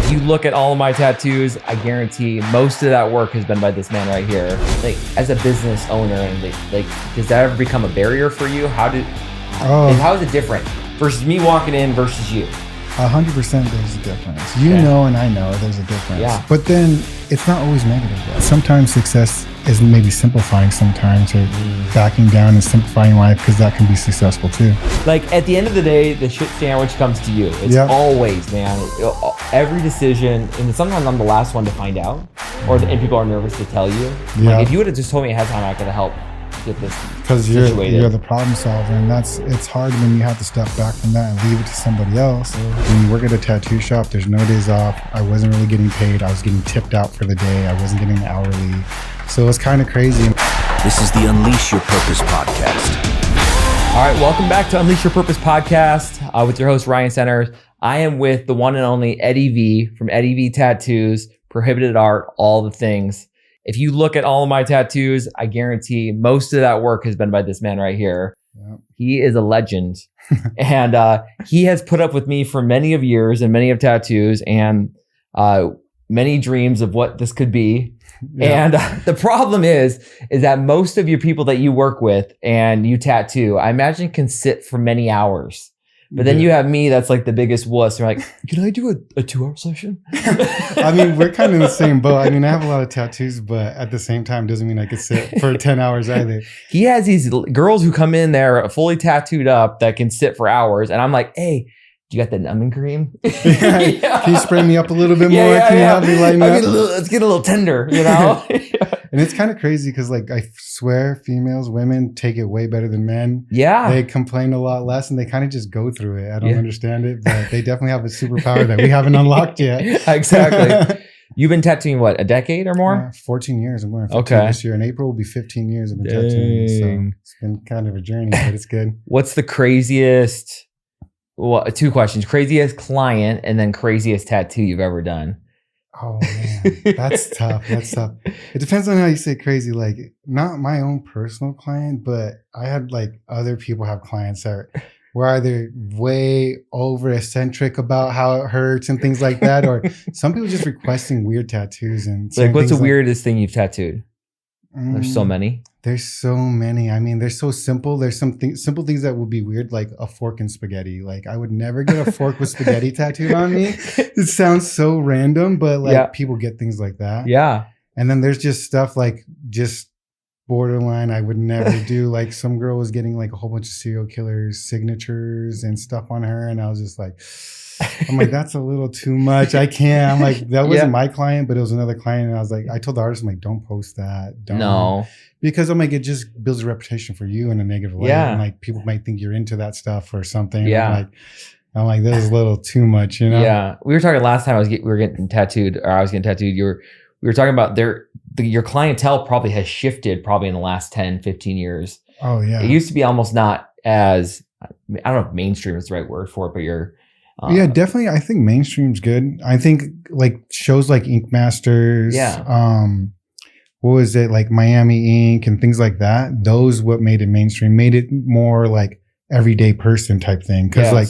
If you look at all of my tattoos, I guarantee most of that work has been by this man right here. Like, as a business owner, and like, does that ever become a barrier for you? How is it different versus me walking in versus you? 100% there's a difference. You know, and I know there's a difference. Yeah. But then it's not always negative. Though. Sometimes success is maybe simplifying sometimes, or backing down and simplifying life, because that can be successful too. Like, at the end of the day, the shit sandwich comes to you. It's always, man, every decision, and sometimes I'm the last one to find out, and people are nervous to tell you. Like, if you would have just told me ahead of time, I could have helped get this because you're the problem solver, and it's hard when you have to step back from that and leave it to somebody else. When you work at a tattoo shop, there's no days off. I wasn't really getting paid. I was getting tipped out for the day. I wasn't getting hourly, so it's kind of crazy. This is the Unleash Your Purpose podcast. All right, welcome back to Unleash Your Purpose podcast with your host Ryan Centers. I am with the one and only Eddie V from Eddie V Tattoos, Prohibited Art, all the things. If you look at all of my tattoos, I guarantee most of that work has been by this man right here. Yep. He is a legend. And he has put up with me for many of years and many of tattoos and many dreams of what this could be. Yeah. And the problem is that most of your people that you work with and you tattoo, I imagine can sit for many hours. But then you have me that's like the biggest wuss. You're like, can I do a 2-hour session? I mean, we're kind of in the same boat. I mean, I have a lot of tattoos, but at the same time, doesn't mean I could sit for 10 hours either. He has these girls who come in there fully tattooed up that can sit for hours. And I'm like, hey, you got the numbing cream? Yeah. Can you spray me up a little bit more? Can you help me lighten up? Let's get a little tender, you know? And it's kind of crazy because, like, I swear women take it way better than men. Yeah. They complain a lot less and they kind of just go through it. I don't understand it, but they definitely have a superpower that we haven't unlocked yet. Exactly. You've been tattooing, what, a decade or more? 14 years. I'm going 15 this year. In April will be 15 years I've been tattooing. So it's been kind of a journey, but it's good. What's the craziest... Well, 2 questions. Craziest client and then craziest tattoo you've ever done. Oh, man. That's tough. That's tough. It depends on how you say crazy. Like, not my own personal client, but I had like other people have clients that were either way over eccentric about how it hurts and things like that, or some people just requesting weird tattoos. And like, what's the weirdest thing you've tattooed? There's so many. There's so many. I mean, they're so simple. There's some simple things that would be weird, like a fork and spaghetti. Like, I would never get a fork with spaghetti tattooed on me. It sounds so random, but like people get things like that. Yeah. And then there's just stuff like just borderline I would never do. Like, some girl was getting like a whole bunch of serial killers' signatures and stuff on her. And I was just like, I'm like, that's a little too much. I can't. I'm like, that wasn't my client, but it was another client. And I was like, I told the artist, I'm like, don't post that. Don't. No. Because I'm like, it just builds a reputation for you in a negative way. Yeah. And like, people might think you're into that stuff or something. Yeah. I'm like, this is a little too much, you know? Yeah. We were talking last time we were getting tattooed, or I was getting tattooed. We were talking about your clientele probably has shifted probably in the last 10, 15 years. Oh, yeah. It used to be almost not as, I don't know if mainstream is the right word for it, but yeah, definitely. I think mainstream's good. I think like shows like Ink Masters, what was it, like Miami Ink and things like that. Those what made it mainstream, made it more like everyday person type thing. Because like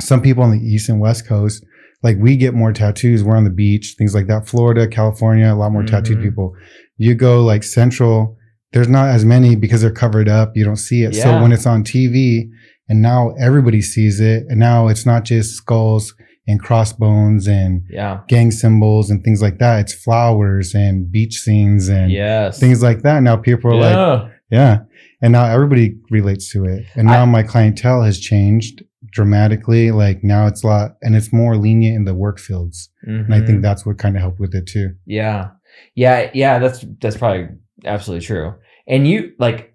some people on the East and West Coast, like we get more tattoos. We're on the beach, things like that. Florida, California, a lot more tattooed people. You go like Central, there's not as many because they're covered up. You don't see it. Yeah. So when it's on TV, and now everybody sees it. And now it's not just skulls and crossbones and gang symbols and things like that. It's flowers and beach scenes and things like that. Now people are like, and now everybody relates to it. And now my clientele has changed dramatically. Like now it's a lot, and it's more lenient in the work fields. Mm-hmm. And I think that's what kind of helped with it too. Yeah. That's probably absolutely true. And you like,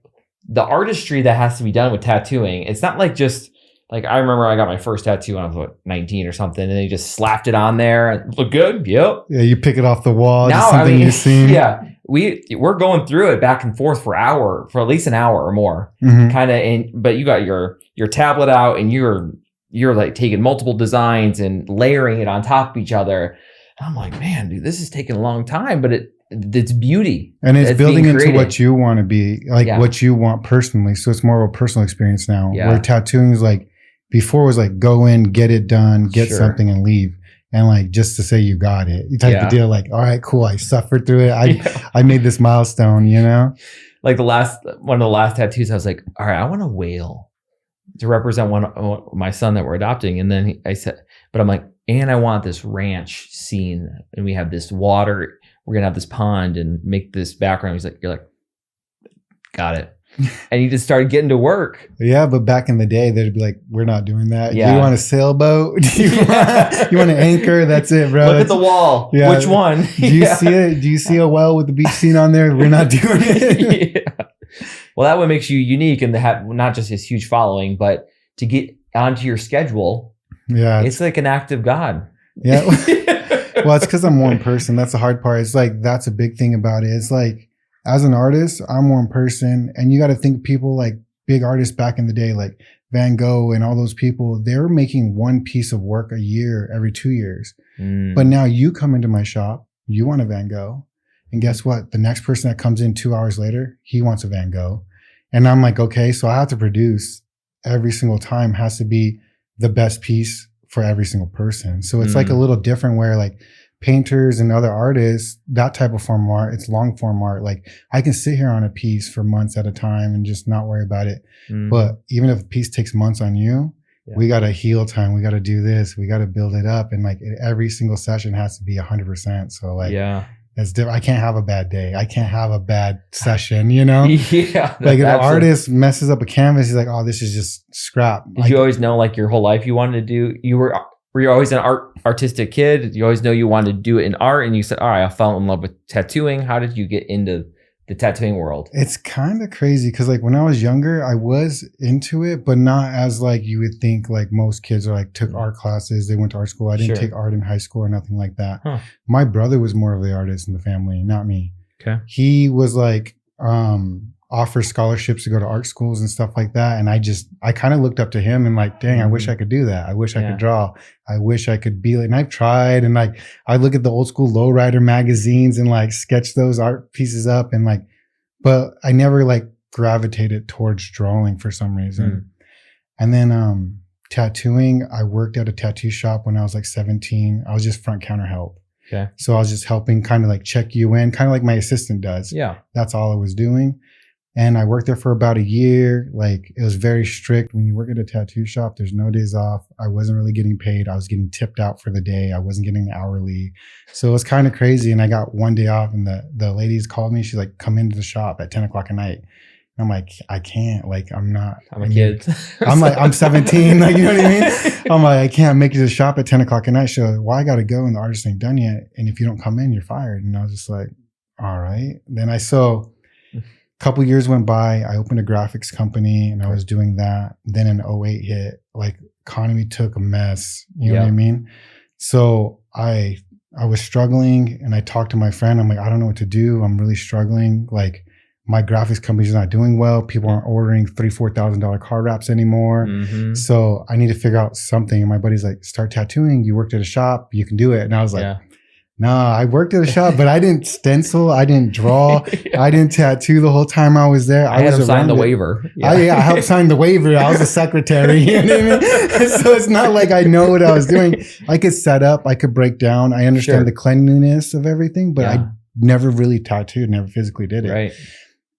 the artistry that has to be done with tattooing, it's not like just like, I remember I got my first tattoo when I was 19 or something, and they just slapped it on there and look good. Yep. Yeah, you pick it off the wall. Now, just something you've seen. Yeah, we're going through it back and forth for at least an hour or more, kind of. But you got your tablet out, and you're like taking multiple designs and layering it on top of each other. And I'm like, man, dude, this is taking a long time, but it's beauty, and it's building into what you want to be, like what you want personally. So it's more of a personal experience now. Where tattooing is like, before was like go in, get it done, get something and leave. and like just to say you got it type of deal. Like, all right, cool. I suffered through it. I made this milestone, you know? Like one of the last tattoos, I was like, all right, I want a whale to represent my son that we're adopting. And then I said, but I'm like, and I want this ranch scene, and we have this water. We're gonna have this pond and make this background. He's like, you're like, got it. And he just started getting to work. Yeah, but back in the day, they'd be like, we're not doing that. Yeah. Do you want a sailboat? Do you want an anchor? That's it, bro. Look at the wall. Yeah. Which one? Do you see it? Do you see a well with the beach scene on there? We're not doing it. Yeah. Well, that one makes you unique and have not just this huge following, but to get onto your schedule. Yeah. It's like an act of God. Yeah. Well, it's because I'm one person. That's the hard part. It's like, that's a big thing about it. It's like, as an artist, I'm one person, and you got to think people like big artists back in the day, like Van Gogh and all those people, they were making one piece of work a year, every 2 years. But now you come into my shop, you want a Van Gogh. And guess what? The next person that comes in 2 hours later, he wants a Van Gogh. And I'm like, okay, so I have to produce every single time has to be the best piece for every single person. So it's like a little different where like painters and other artists, that type of form of art, it's long form art. Like I can sit here on a piece for months at a time and just not worry about it. But even if a piece takes months on you, we got to heal time. We got to do this. We got to build it up. And like every single session has to be 100%. So like, it's different. I can't have a bad day. I can't have a bad session, you know? Yeah. Like if an artist messes up a canvas, he's like, oh, this is just scrap. Did you always know like your whole life you wanted to do, were you always an artistic kid? Did you always know you wanted to do it in art? And you said, all right, I fell in love with tattooing. How did you get into the tattooing world? It's kind of crazy because like when I was younger, I was into it, but not as like you would think like most kids are like took art classes. They went to art school. I didn't take art in high school or nothing like that. My brother was more of the artist in the family, not me. Okay. He was like, offer scholarships to go to art schools and stuff like that. And I kind of looked up to him and like, dang, I wish I could do that. I wish I could draw. I wish I could be like, and I've tried. And like, I look at the old school lowrider magazines and like sketch those art pieces up and like, but I never like gravitated towards drawing for some reason. And then, tattooing, I worked at a tattoo shop when I was like 17. I was just front counter help. Okay. So I was just helping kind of like check you in, kind of like my assistant does. Yeah. That's all I was doing. And I worked there for about a year. Like it was very strict. When you work at a tattoo shop, there's no days off. I wasn't really getting paid. I was getting tipped out for the day. I wasn't getting the hourly. So it was kind of crazy. And I got one day off and the ladies called me. She's like, come into the shop at 10 o'clock at night. And I'm like, I can't, like, I'm a kid. I'm like, I'm 17. Like, you know what I mean? I'm like, I can't make it to the shop at 10 o'clock at night. She's like, well, I got to go and the artist ain't done yet. And if you don't come in, you're fired. And I was just like, all right. Then couple years went by. I opened a graphics company and I was doing that. Then an 08 hit, like economy took a mess. You know what I mean? So I was struggling and I talked to my friend. I'm like, I don't know what to do. I'm really struggling. Like my graphics company's not doing well. People aren't ordering $3,000, $4,000 card wraps anymore. So I need to figure out something. And my buddy's like, start tattooing. You worked at a shop. You can do it. And I was like, nah, I worked at a shop, but I didn't stencil. I didn't draw. I didn't tattoo the whole time I was there. I had him sign the waiver. I helped sign the waiver. I was a secretary. You know what I mean? So it's not like I know what I was doing. I could set up. I could break down. I understand the cleanliness of everything, but I never really tattooed, never physically did it. Right.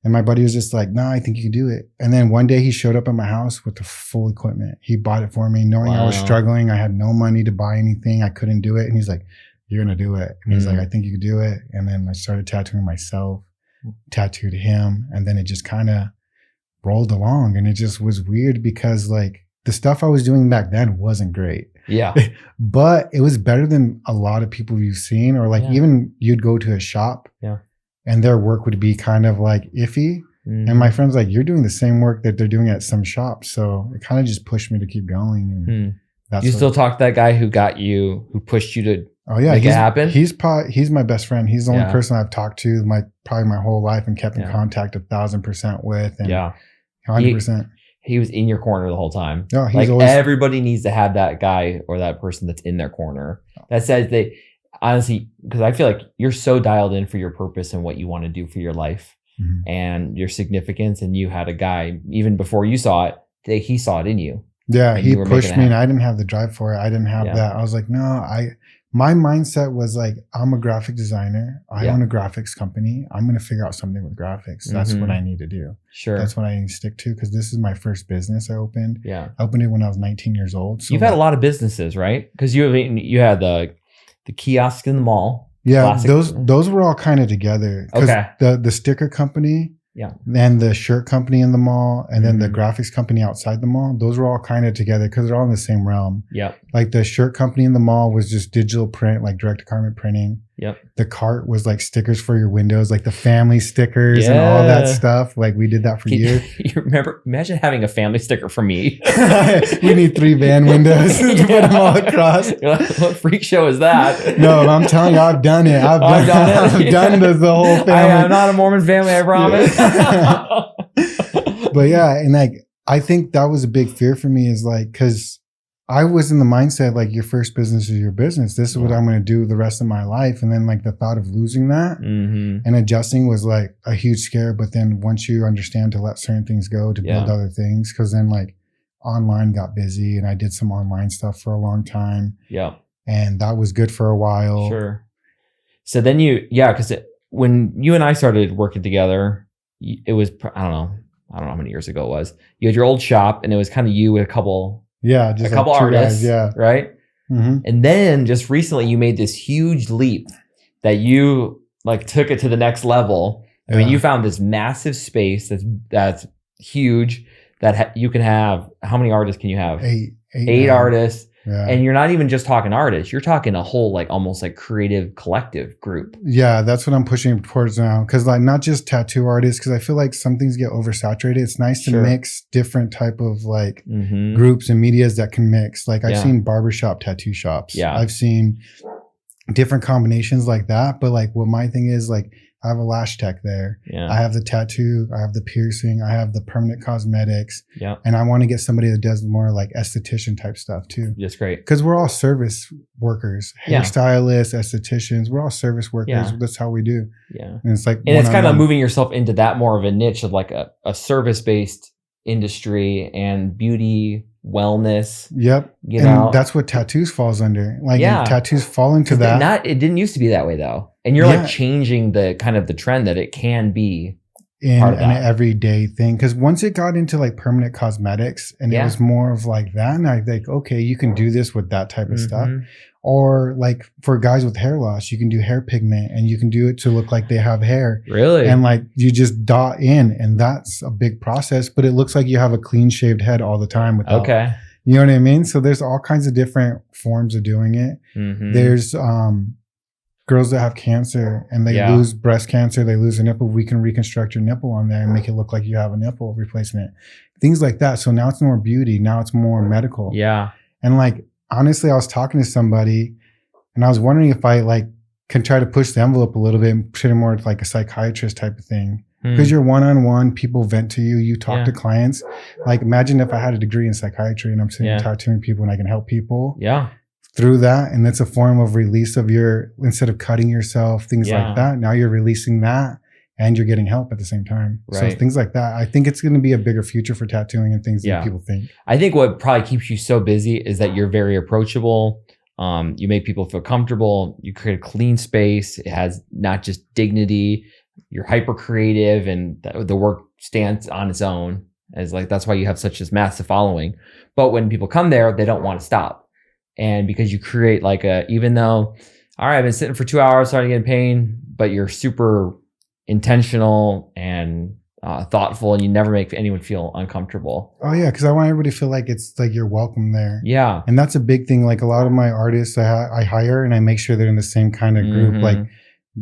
And my buddy was just like, nah, I think you can do it. And then one day he showed up at my house with the full equipment. He bought it for me, knowing I was struggling. I had no money to buy anything. I couldn't do it. And he's like, you're going to do it. And he's like, I think you can do it. And then I started tattooing myself, tattooed him. And then it just kind of rolled along. And it just was weird because like the stuff I was doing back then wasn't great. Yeah. But it was better than a lot of people you've seen, or like even you'd go to a shop and their work would be kind of like iffy. And my friend's like, you're doing the same work that they're doing at some shops. So it kind of just pushed me to keep going. And that's you still talk to that guy who pushed you to make it happen? He's my best friend. He's the only person I've talked to probably my whole life and kept in contact 1,000% with. And 100%. He was in your corner the whole time. No, he's like everybody needs to have that guy or that person that's in their corner that says they honestly, because I feel like you're so dialed in for your purpose and what you want to do for your life and your significance. And you had a guy even before you saw it, he saw it in you. Yeah, he pushed me and I didn't have the drive for it. I didn't have that. I was like, no, my mindset was like, I'm a graphic designer. I Yeah. own a graphics company. I'm going to figure out something with graphics. That's what I need to do. Sure. That's what I need to stick to, because this is my first business I opened. Yeah. I opened it when I was 19 years old. So you've had a lot of businesses, right? Because you had the kiosk in the mall. Yeah, classic. those were all kind of together. Okay. The sticker company, yeah, then the shirt company in the mall, and then the Mhm. graphics company outside the mall. Those were all kind of together because they're all in the same realm. Yep. Like the shirt company in the mall was just digital print, like direct to garment printing. Yep. The cart was like stickers for your windows, like the family stickers and all that stuff. Like we did that for years. You remember? Imagine having a family sticker for me. We need 3 van windows to put them all across. What freak show is that? No, I'm telling you, I've done it. I've done the whole family. I am not a Mormon family, I promise. But yeah, and like I think that was a big fear for me, is like, because I was in the mindset like your first business is your business. This is what I'm going to do the rest of my life. And then like the thought of losing that and adjusting was like a huge scare. But then once you understand to let certain things go to build other things, because then like online got busy and I did some online stuff for a long time. Yeah. And that was good for a while. Sure. So then because when you and I started working together, it was, I don't know how many years ago it was. You had your old shop and it was kind of you with a couple just a couple like artists, guys, right? Mm-hmm. And then just recently you made this huge leap that you like took it to the next level. I mean, you found this massive space that's huge that you can have. How many artists can you have? 8 artists. Yeah. And you're not even just talking artists. You're talking a whole like almost like creative collective group. Yeah, that's what I'm pushing towards now. Because like not just tattoo artists, because I feel like some things get oversaturated. It's nice to mix different type of like groups and medias that can mix. Like I've seen barbershop tattoo shops. Yeah, I've seen different combinations like that. But like what my thing is, like I have a lash tech there. Yeah. I have the tattoo. I have the piercing. I have the permanent cosmetics. Yeah. And I want to get somebody that does more like esthetician type stuff too. That's great. Because we're all service workers, hairstylists, estheticians. We're all service workers. Yeah. That's how we do. Yeah. And it's like, and it's kind of moving yourself into that more of a niche of like a service-based industry and beauty, wellness. Yep. You know, that's what tattoos falls under. Like tattoos fall into that. It didn't used to be that way though. And you're like changing the kind of the trend that it can be in an everyday thing. Because once it got into like permanent cosmetics and it was more of like that, and I like, okay, you can do this with that type of stuff. Or like for guys with hair loss, you can do hair pigment and you can do it to look like they have hair. Really? And like you just dot in, and that's a big process, but it looks like you have a clean shaved head all the time without, you know what I mean? So there's all kinds of different forms of doing it. There's girls that have cancer and they lose breast cancer, they lose a nipple. We can reconstruct your nipple on there and make it look like you have a nipple replacement. Things like that. So now it's more beauty. Now it's more medical. Yeah. And like, honestly, I was talking to somebody and I was wondering if I like can try to push the envelope a little bit and put it more like a psychiatrist type of thing. Because you're one-on-one, people vent to you, you talk to clients. Like imagine if I had a degree in psychiatry and I'm sitting tattooing people and I can help people. Yeah. Through that, and it's a form of release of instead of cutting yourself, things like that. Now you're releasing that and you're getting help at the same time. Right. So things like that. I think it's going to be a bigger future for tattooing and things than people think. I think what probably keeps you so busy is that you're very approachable. You make people feel comfortable. You create a clean space. It has not just dignity. You're hyper creative and the work stands on its own. As like, that's why you have such this massive following. But when people come there, they don't want to stop. And because you create like even though, all right, I've been sitting for 2 hours starting to get pain, but you're super intentional and thoughtful and you never make anyone feel uncomfortable. Oh yeah. Cause I want everybody to feel like it's like you're welcome there. Yeah. And that's a big thing. Like a lot of my artists I hire and I make sure they're in the same kind of group. Like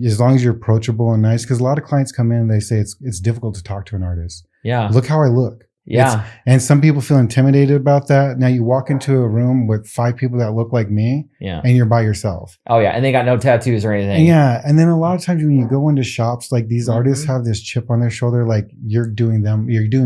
as long as you're approachable and nice, cause a lot of clients come in and they say it's difficult to talk to an artist. Yeah. Look how I look. Yeah. And some people feel intimidated about that. Now you walk into a room with 5 people that look like me and you're by yourself. Oh yeah. And they got no tattoos or anything. Yeah. And then a lot of times when you go into shops, like these artists have this chip on their shoulder, like you're doing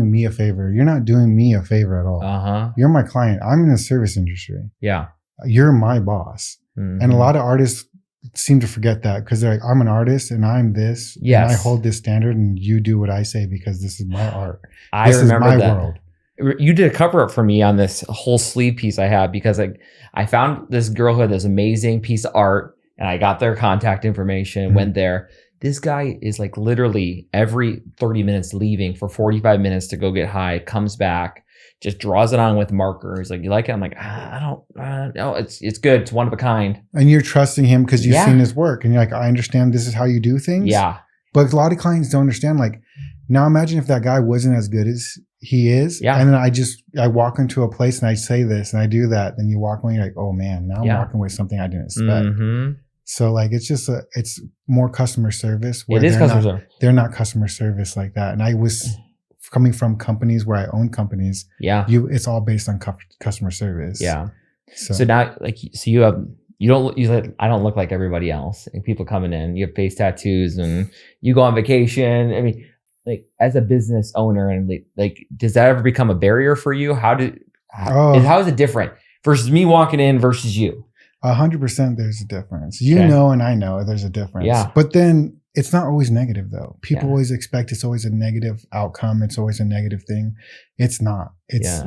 me a favor. You're not doing me a favor at all. You're my client. I'm in the service industry. Yeah. You're my boss. And a lot of artists seem to forget that because they're like, I'm an artist and I'm this. Yes. And I hold this standard and you do what I say because this is my art. This is my world. You did a cover up for me on this whole sleeve piece I had because I found this girl who had this amazing piece of art and I got their contact information, went there. This guy is like literally every 30 minutes leaving for 45 minutes to go get high, comes back, just draws it on with marker. He's like, you like it? I'm like, I don't know. It's good. It's one of a kind. And you're trusting him because you've seen his work and you're like, I understand this is how you do things. Yeah. But a lot of clients don't understand. Like, now imagine if that guy wasn't as good as he is. Yeah. And then I walk into a place and I say this and I do that. Then you walk away, you're like, oh man, now I'm walking away with something I didn't expect. So like, it's just it's more customer service. It is customer service. They're not customer service like that. And I was coming from companies where I own companies. Yeah. It's all based on customer service. Yeah. So now like, I don't look like everybody else. And people coming in, you have face tattoos and you go on vacation. I mean, like as a business owner and like, does that ever become a barrier for you? How is it different versus me walking in versus you? 100% there's a difference. You know, and I know there's a difference. Yeah. But then it's not always negative though. People always expect it's always a negative outcome. It's always a negative thing. It's not.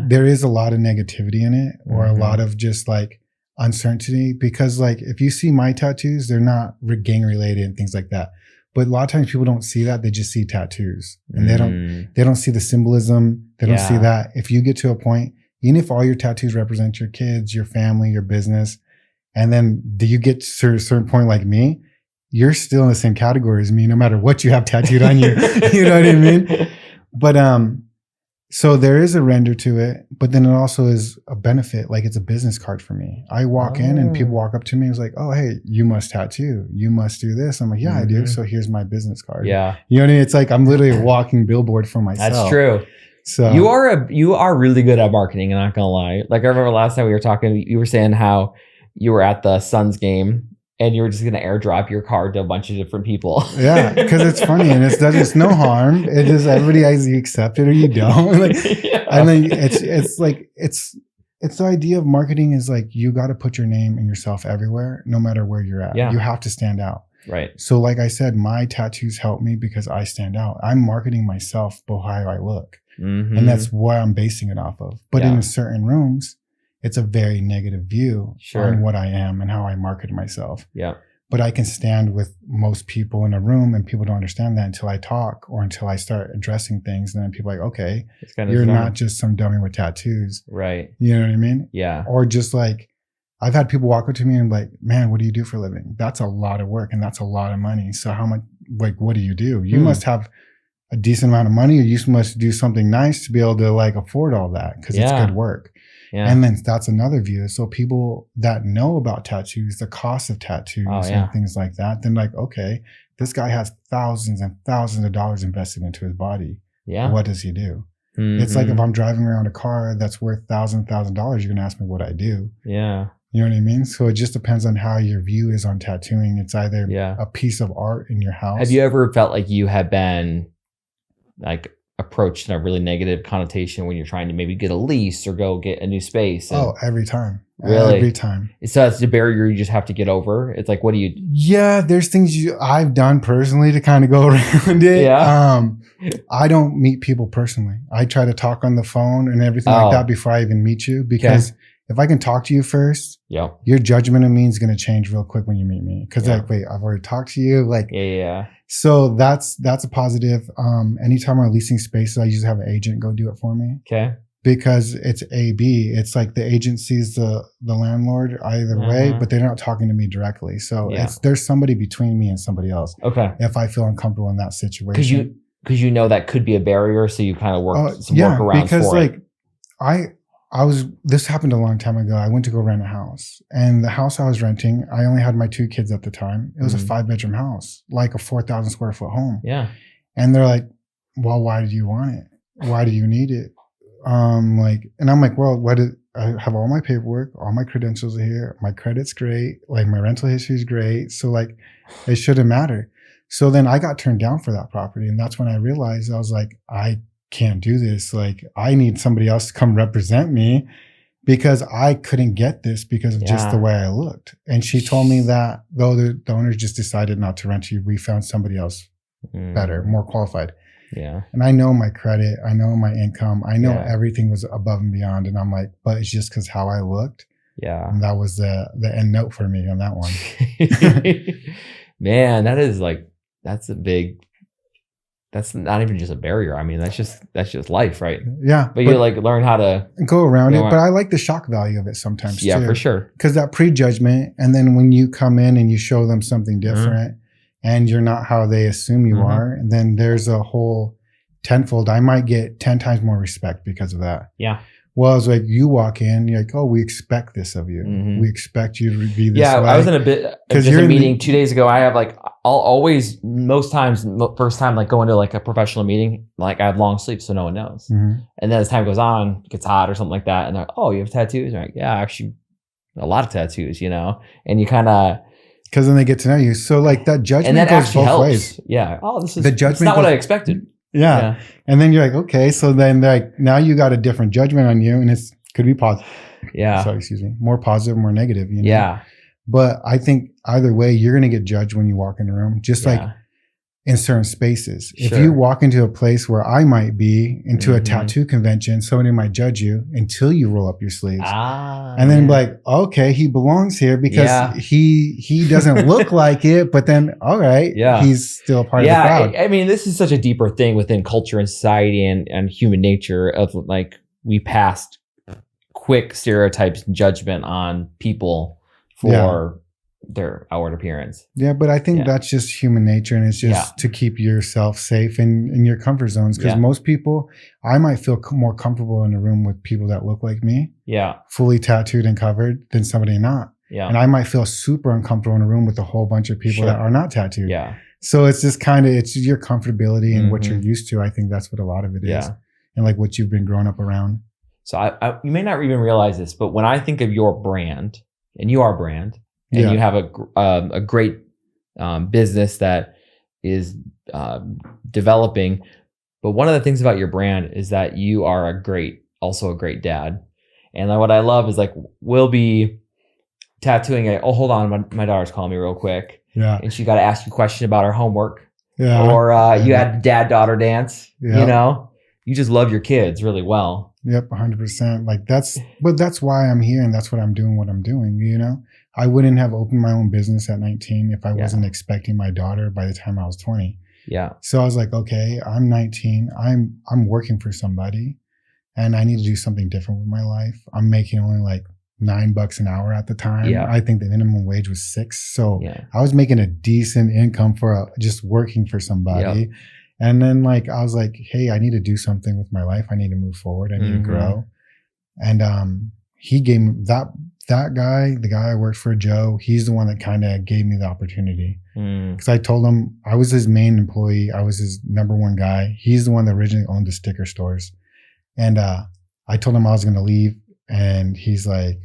There is a lot of negativity in it or a lot of just like uncertainty because like if you see my tattoos, they're not gang related and things like that. But a lot of times people don't see that. They just see tattoos and they don't see the symbolism. They don't see that. If you get to a point, even if all your tattoos represent your kids, your family, your business, and then do you get to a certain point like me, you're still in the same category as me, no matter what you have tattooed on you. You know what I mean? But so there is a render to it, but then it also is a benefit. Like it's a business card for me. I walk in and people walk up to me and it's like, oh, hey, you must tattoo. You must do this. I'm like, yeah, I do. So here's my business card. Yeah. You know what I mean? It's like I'm literally a walking billboard for myself. That's true. So you are really good at marketing. I'm not gonna lie. Like I remember last time we were talking, you were saying how you were at the Suns game and you were just gonna airdrop your card to a bunch of different people. Yeah, because it's funny and it's no harm. It just everybody either you accept it or you don't. Like, and then it's like it's the idea of marketing is like you got to put your name and yourself everywhere, no matter where you're at. Yeah. You have to stand out. Right. So like I said, my tattoos help me because I stand out. I'm marketing myself by how I look. And that's what I'm basing it off of. But in certain rooms, it's a very negative view on what I am and how I market myself. Yeah. But I can stand with most people in a room and people don't understand that until I talk or until I start addressing things. And then people are like, okay, you're not just some dummy with tattoos. Right. You know what I mean? Yeah. Or just like, I've had people walk up to me and be like, man, what do you do for a living? That's a lot of work and that's a lot of money. So how much, like, what do you do? You must have a decent amount of money or you must do something nice to be able to like afford all that because it's good work. Yeah. And then that's another view. So people that know about tattoos, the cost of tattoos and things like that, then like, okay, this guy has thousands and thousands of dollars invested into his body. Yeah. What does he do? It's like if I'm driving around a car that's worth $1,000, you're going to ask me what I do. Yeah. You know what I mean? So it just depends on how your view is on tattooing. It's either a piece of art in your house. Have you ever felt like you have been like approached in a really negative connotation when you're trying to maybe get a lease or go get a new space? Every time. Really? Every time. So that's the barrier you just have to get over. It's like, what do you? Yeah, there's things I've done personally to kind of go around it. Yeah. I don't meet people personally. I try to talk on the phone and everything like that before I even meet you because if I can talk to you first, your judgment of me is going to change real quick when you meet me. Because like, wait, I've already talked to you. Like, So that's a positive. Anytime I'm leasing spaces, I usually have an agent go do it for me. Okay. Because it's AB. It's like the agent sees the landlord either way, but they're not talking to me directly. So there's somebody between me and somebody else. Okay. If I feel uncomfortable in that situation. Because you know that could be a barrier, so you kind of work around because for like this happened a long time ago. I went to go rent a house and the house I was renting, I only had my 2 kids at the time. It was a 5-bedroom house, like a 4,000 square foot home. Yeah. And they're like, well, why do you want it? Why do you need it? And I'm like, well, I have all my paperwork, all my credentials are here. My credit's great. Like my rental history is great. So like it shouldn't matter. So then I got turned down for that property. And that's when I realized I was like, I can't do this. Like I need somebody else to come represent me because I couldn't get this because of just the way I looked. And she told me that though the owners just decided not to rent you, we found somebody else better, more qualified. Yeah. And I know my credit, I know my income, I know everything was above and beyond. And I'm like, but it's just because how I looked. Yeah. And that was the end note for me on that one. Man, that's not even just a barrier. I mean, that's just life, right? Yeah. But you like learn how to go around it. But I like the shock value of it sometimes too. Yeah, for sure. Because that prejudgment, and then when you come in and you show them something different and you're not how they assume you are, and then there's a whole tenfold. I might get 10 times more respect because of that. Yeah. Well, it's like you walk in, you're like, oh, we expect this of you. We expect you to be this way. I was in a meeting 2 days ago. I have like, I'll always, most times, first time, like going to like a professional meeting, like I have long sleeves so no one knows. And then as time goes on, it gets hot or something like that. And they're like, oh, you have tattoos? And I'm like, yeah, actually a lot of tattoos, you know? And you kind of, because then they get to know you. So like that judgment and that goes both helps. Ways. Yeah. Oh, this is the judgment. It's not what I expected. Yeah. And then you're like, okay, so then like now you got a different judgment on you, and it's could be positive. Yeah. Sorry, excuse me. More positive, more negative. You know? Yeah. But I think either way, you're going to get judged when you walk in a room, just like in certain spaces. If you walk into a place where I might be, into a tattoo convention, somebody might judge you until you roll up your sleeves. And then be like, okay, he belongs here because he doesn't look like it, but then, all right, he's still a part of the crowd. I mean, this is such a deeper thing within culture and society and human nature of like, we passed quick stereotypes and judgment on people for their outward appearance. Yeah, but I think that's just human nature, and it's just to keep yourself safe in your comfort zones. Because most people, I might feel more comfortable in a room with people that look like me, fully tattooed and covered, than somebody not. And I might feel super uncomfortable in a room with a whole bunch of people that are not tattooed. So it's just kind of, it's your comfortability and what you're used to. I think that's what a lot of it is, and like what you've been growing up around. So you may not even realize this, but when I think of your brand, and you are a brand, and you have a great business that is developing. But one of the things about your brand is that you are also a great dad. And what I love is like, we'll be tattooing hold on, my daughter's calling me real quick. And she got to ask you a question about her homework. Or you had dad-daughter dance, you know? You just love your kids really well. Yep, 100%. Like that's why I'm here, and that's what I'm doing, you know? I wouldn't have opened my own business at 19 if I wasn't expecting my daughter by the time I was 20. So I was like, okay, I'm 19. I'm working for somebody, and I need to do something different with my life. I'm making only like $9 an hour at the time. I think the minimum wage was $6. So I was making a decent income for just working for somebody. And then like, I was like, hey, I need to do something with my life. I need to move forward. I need to grow. And he gave me that guy, the guy I worked for, Joe, he's the one that kind of gave me the opportunity. Because I told him I was his main employee. I was his number one guy. He's the one that originally owned the sticker stores. And I told him I was going to leave. And he's like,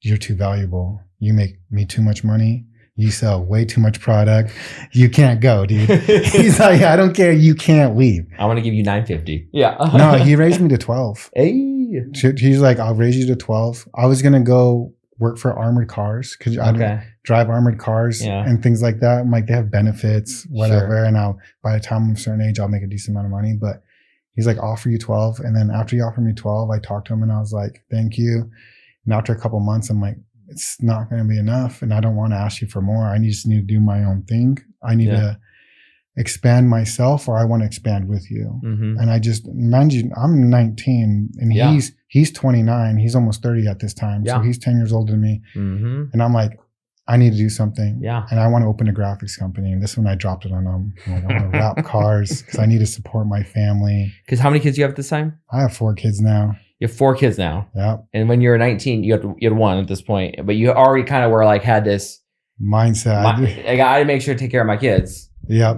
you're too valuable. You make me too much money. You sell way too much product. You can't go, dude. He's like, I don't care. You can't leave. I want to give you $950. No, he raised me to 12. Hey. He's like, I'll raise you to 12. I was going to go work for armored cars because I drive armored cars and things like that. I'm like, they have benefits, whatever. And by the time I'm a certain age, I'll make a decent amount of money. But he's like, offer you 12. And then after he offered me 12, I talked to him and I was like, thank you. And after a couple of months, I'm like, it's not going to be enough. And I don't want to ask you for more. I just need to do my own thing. I need to expand myself, or I want to expand with you. And I just, mind you, I'm 19 and he's 29. He's almost 30 at this time. So he's 10 years older than me. And I'm like, I need to do something. And I want to open a graphics company. And this one I dropped it on him. I want to wrap cars because I need to support my family. Because how many kids do you have at this time? I have 4 kids now. You have 4 kids now. Yeah. And when you were 19, you had 1 at this point, but you already kind of were like, had this mindset. I got to make sure to take care of my kids. Yeah.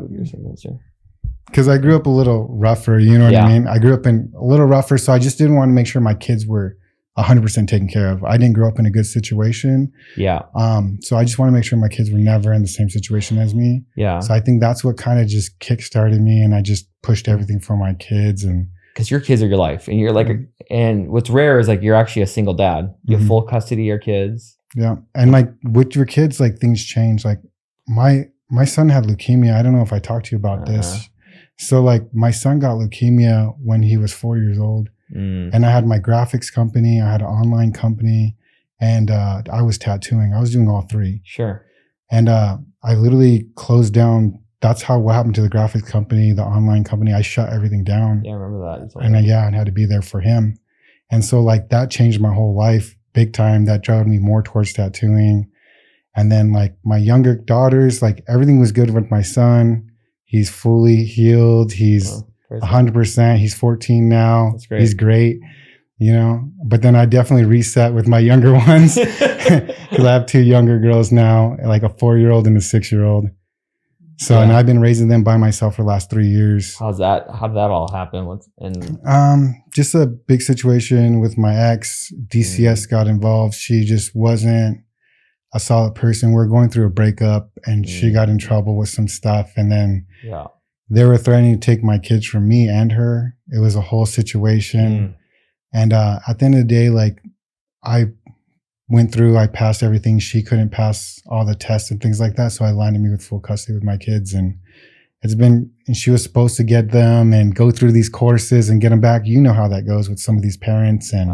Because I grew up a little rougher, you know what I mean? I grew up in a little rougher. So I just didn't want to make sure my kids were 100% taken care of. I didn't grow up in a good situation. So I just want to make sure my kids were never in the same situation as me. So I think that's what kind of just kickstarted me. And I just pushed everything for my kids. And because your kids are your life, and you're like, and what's rare is like, you're actually a single dad. You have full custody of your kids. Yeah. And like with your kids, like things change. Like my son had leukemia. I don't know if I talked to you about this. So like my son got leukemia when he was 4 years old. And I had my graphics company, I had an online company, and I was tattooing. I was doing all three. Sure. And I literally closed down. That's what happened to the graphics company, the online company. I shut everything down. Yeah, I remember that. And I had to be there for him. And so like that changed my whole life big time. That drove me more towards tattooing. And then like my younger daughters, like everything was good with my son. He's fully healed. He's 100%. He's 14 now. That's great. He's great, you know. But then I definitely reset with my younger ones because I have two younger girls now, like a 4-year-old and a 6-year-old. So, and I've been raising them by myself for the last 3 years. How did that all happen? Just a big situation with my ex. DCS got involved. She just wasn't a solid person. We're going through a breakup, and she got in trouble with some stuff, and then they were threatening to take my kids from me and her. It was a whole situation. And at the end of the day, like I passed everything. She couldn't pass all the tests and things like that. So I landed me with full custody with my kids. And and she was supposed to get them and go through these courses and get them back. You know how that goes with some of these parents and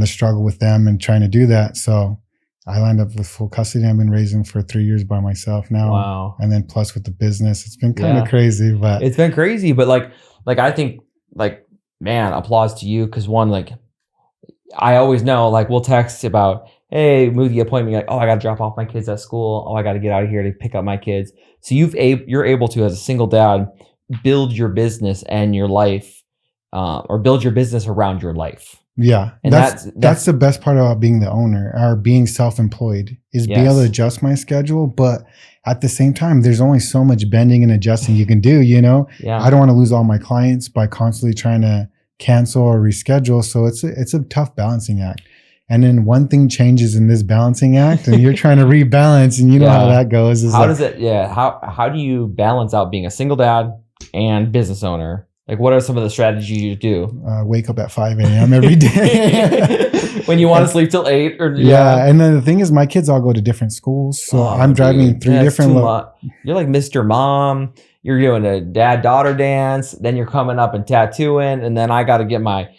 the struggle with them and trying to do that. So I landed up with full custody. I've been raising for 3 years by myself now. Wow. And then plus with the business, it's been kind of crazy, but it's been crazy. But like, I think like, man, applause to you. Cause one, like I always know, like we'll text about, hey, move the appointment. Like, oh, I got to drop off my kids at school. Oh, I got to get out of here to pick up my kids. So you're able to, as a single dad, build your business and your life, or build your business around your life. Yeah. And that's the best part about being the owner or being self-employed is be able to adjust my schedule. But at the same time, there's only so much bending and adjusting you can do, you know? Yeah. I don't want to lose all my clients by constantly trying to cancel or reschedule. So it's a tough balancing act. And then one thing changes in this balancing act and you're trying to rebalance, and you know how that goes. How do you balance out being a single dad and business owner? Like, what are some of the strategies you do? Wake up at 5 a.m. every day. When you want to sleep till 8? And then the thing is, my kids all go to different schools. So I'm driving 3 different... You're like Mr. Mom. You're doing a dad-daughter dance. Then you're coming up and tattooing. And then I got to get my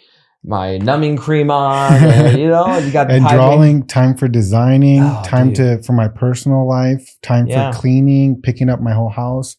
numbing cream on. And, you know, you got and drawing, time for designing, for my personal life, time for cleaning, picking up my whole house.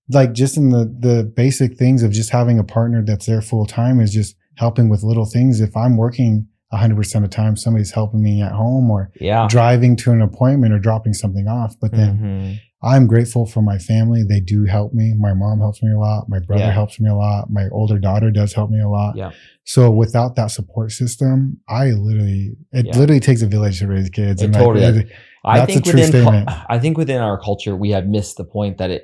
Like just in the basic things of just having a partner that's there full time is just helping with little things. If I'm working 100% of the time, somebody's helping me at home or driving to an appointment or dropping something off. But then I'm grateful for my family. They do help me. My mom helps me a lot. My brother helps me a lot. My older daughter does help me a lot. Yeah. So without that support system, it literally takes a village to raise kids. And totally. That's a true statement. I think within our culture, we have missed the point that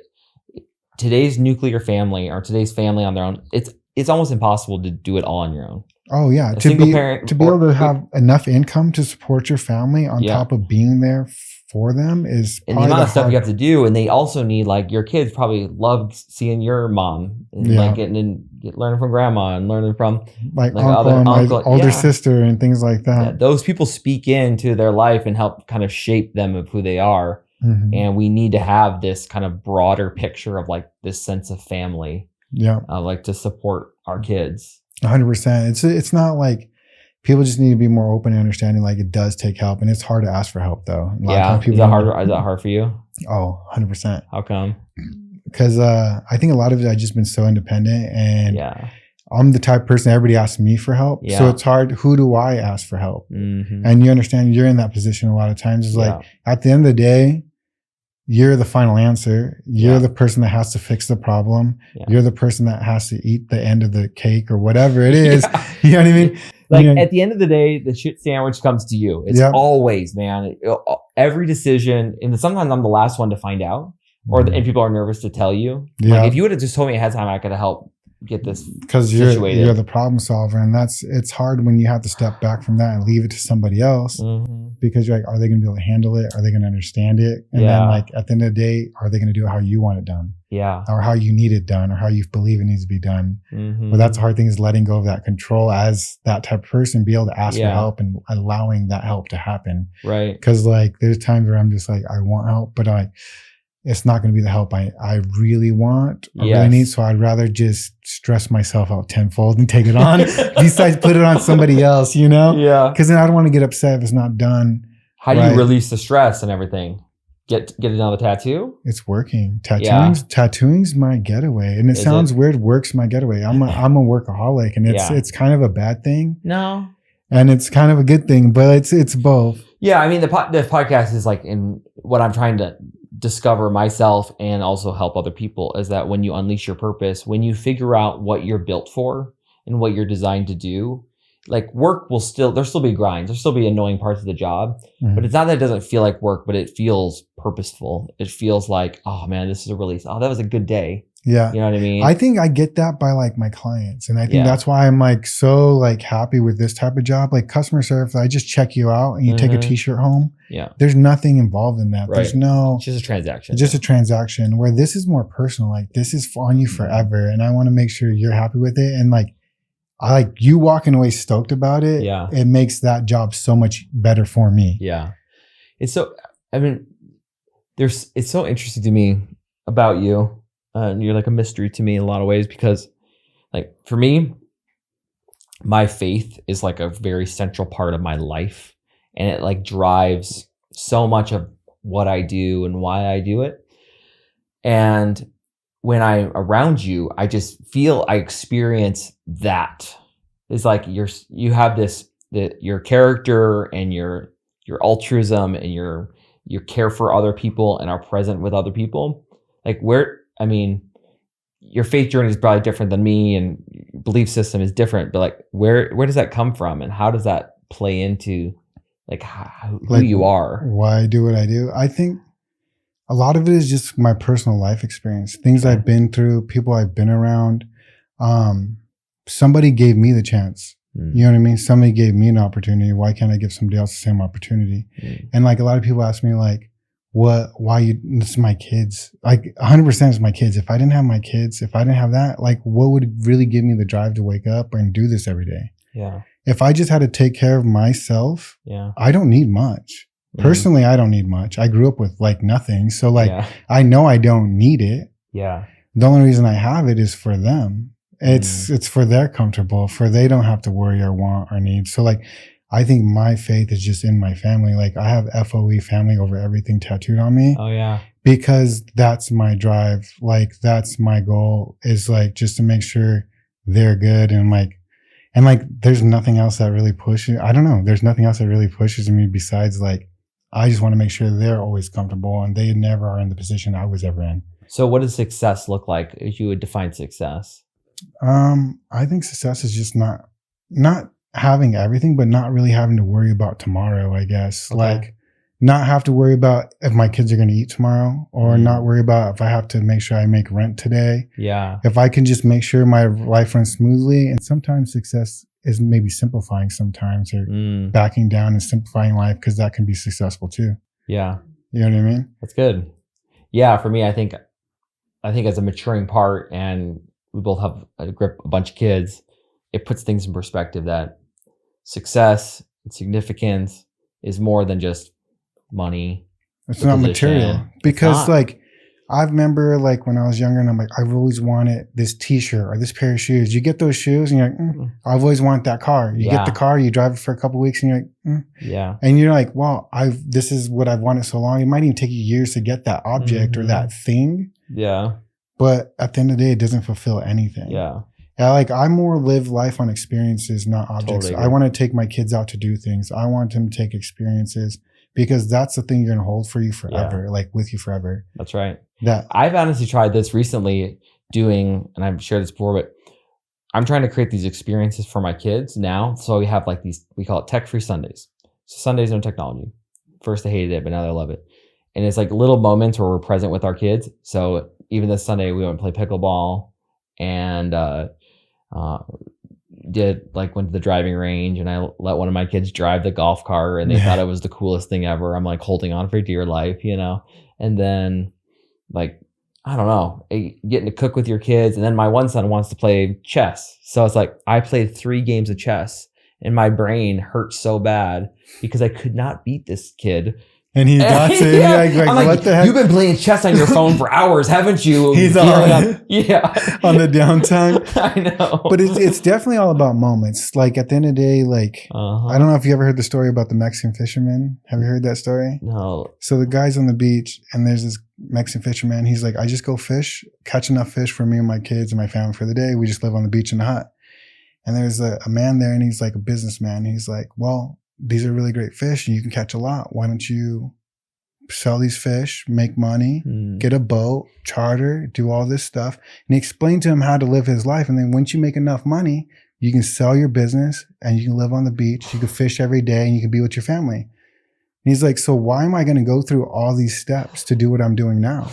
today's nuclear family or today's family on their own, it's almost impossible to do it all on your own. Oh yeah. To be able to have enough income to support your family on top of being there for them is and the amount of stuff you have to do. And they also need, like, your kids probably loved seeing your mom and like learning from grandma and learning from like uncle and my older sister and things like that. Yeah, those people speak into their life and help kind of shape them of who they are. And we need to have this kind of broader picture of like this sense of family, like to support our kids. 100%. It's not like people just need to be more open and understanding. Like it does take help, and it's hard to ask for help though. Is that hard for you? Oh, 100%. How come? Because I think a lot of it I've just been so independent, and I'm the type of person everybody asks me for help. Yeah. So it's hard. Who do I ask for help? And you understand you're in that position a lot of times. It's like at the end of the day, you're the final answer. You're the person that has to fix the problem. Yeah. You're the person that has to eat the end of the cake or whatever it is. You know what I mean? Like at the end of the day, the shit sandwich comes to you. It's always, man, every decision. And sometimes I'm the last one to find out, and people are nervous to tell you. Yeah. Like if you would have just told me ahead of time, I could have helped get this because you're the problem solver, and it's hard when you have to step back from that and leave it to somebody else because you're like, are they going to be able to handle it? Are they going to understand it? And then like at the end of the day, are they going to do it how you want it done? Yeah. Or how you need it done or how you believe it needs to be done. But that's the hard thing, is letting go of that control as that type of person, be able to ask for help and allowing that help to happen. Right. Because like there's times where I'm just like, I want help, but it's not going to be the help I really want or really need. So I'd rather just stress myself out tenfold and take it on besides put it on somebody else, you know? Yeah. Because then I don't want to get upset if it's not done. How do you release the stress and everything? Get it on the tattoo? It's working. Tattooing's my getaway. And it sounds weird, work's my getaway. I'm a workaholic, and it's kind of a bad thing. No. And it's kind of a good thing, but it's both. Yeah, I mean the podcast is like in what I'm trying to discover myself and also help other people is that when you unleash your purpose, when you figure out what you're built for and what you're designed to do, like work will there'll still be grinds, there'll still be annoying parts of the job, but it's not that it doesn't feel like work, but it feels purposeful. It feels like, oh man, this is a release. Oh, that was a good day. Yeah. You know what I mean? I think I get that by like my clients. And I think that's why I'm like so like happy with this type of job. Like customer service, I just check you out and you take a t-shirt home. Yeah. There's nothing involved in that. Right. There's it's just a transaction. Just a transaction where this is more personal. Like this is on you forever. And I want to make sure you're happy with it. And like, I like you walking away stoked about it. Yeah. It makes that job so much better for me. Yeah. It's so, I mean, it's so interesting to me about you. And you're like a mystery to me in a lot of ways because like for me, my faith is like a very central part of my life, and it like drives so much of what I do and why I do it. And when I'm around you, I just feel, I experience that. It's like you have your character and your altruism and your care for other people and are present with other people. Like your faith journey is probably different than me and belief system is different, but like where does that come from and how does that play into like who you are? Why I do what I do? I think a lot of it is just my personal life experience, things I've been through, people I've been around. Somebody gave me the chance. You know what I mean? Somebody gave me an opportunity. Why can't I give somebody else the same opportunity? And like a lot of people ask me like, this is my kids. Like 100% is my kids. If I didn't have my kids, if I didn't have that, like what would really give me the drive to wake up and do this every day? Yeah. If I just had to take care of myself, I don't need much. Personally, I don't need much. I grew up with like nothing. So like, I know I don't need it. Yeah. The only reason I have it is for them. It's for their comfortable, for they don't have to worry or want or need. So like, I think my faith is just in my family. Like I have FOE, family over everything, tattooed on me. Oh yeah. Because that's my drive. Like that's my goal, is like just to make sure they're good. And like there's nothing else that really pushes. I don't know. There's nothing else that really pushes me besides like, I just want to make sure they're always comfortable and they never are in the position I was ever in. So what does success look like if you would define success? I think success is just not having everything, but not really having to worry about tomorrow, I guess. Okay. Like not have to worry about if my kids are going to eat tomorrow, or not worry about if I have to make sure I make rent today. Yeah. If I can just make sure my life runs smoothly. And sometimes success is maybe simplifying sometimes, or backing down and simplifying life, because that can be successful too. Yeah. You know what I mean? That's good. Yeah. For me, I think as a maturing part, and we both have a bunch of kids, it puts things in perspective that success and significance is more than just money. It's not material. Because like I remember like when I was younger and I'm like, I've always wanted this t-shirt or this pair of shoes. You get those shoes and you're like, I've always wanted that car. You get the car, you drive it for a couple of weeks and you're like, yeah. And you're like, wow, this is what I've wanted so long. It might even take you years to get that object or that thing. Yeah. But at the end of the day, it doesn't fulfill anything. Yeah. Like I more live life on experiences, not objects. Totally. I want to take my kids out to do things. I want them to take experiences, because that's the thing you're going to hold for you forever, like with you forever. That's right. I've honestly tried this recently and I've shared this before, but I'm trying to create these experiences for my kids now. So we have like these, we call it tech-free Sundays. So Sundays, no technology. First I hated it, but now I love it. And it's like little moments where we're present with our kids. So even this Sunday, we went and play pickleball and went to the driving range, and I let one of my kids drive the golf cart, and they thought it was the coolest thing ever. I'm like holding on for dear life, you know? And then like, I don't know, getting to cook with your kids. And then my one son wants to play chess. So it's like, I played 3 games of chess and my brain hurt so bad because I could not beat this kid And he got it. Yeah. Like, I'm what the heck? You've been playing chess on your phone for hours, haven't you? He's on the downtime. I know. But it's definitely all about moments. Like at the end of the day, like I don't know if you ever heard the story about the Mexican fisherman. Have you heard that story? No. So the guy's on the beach and there's this Mexican fisherman. He's like, I just go fish, catch enough fish for me and my kids and my family for the day. We just live on the beach in a hut. And there's a man there and he's like a businessman. He's like, well, these are really great fish and you can catch a lot. Why don't you sell these fish, make money, get a boat, charter, do all this stuff. And he explained to him how to live his life. And then once you make enough money, you can sell your business and you can live on the beach. You can fish every day and you can be with your family. And he's like, so why am I going to go through all these steps to do what I'm doing now?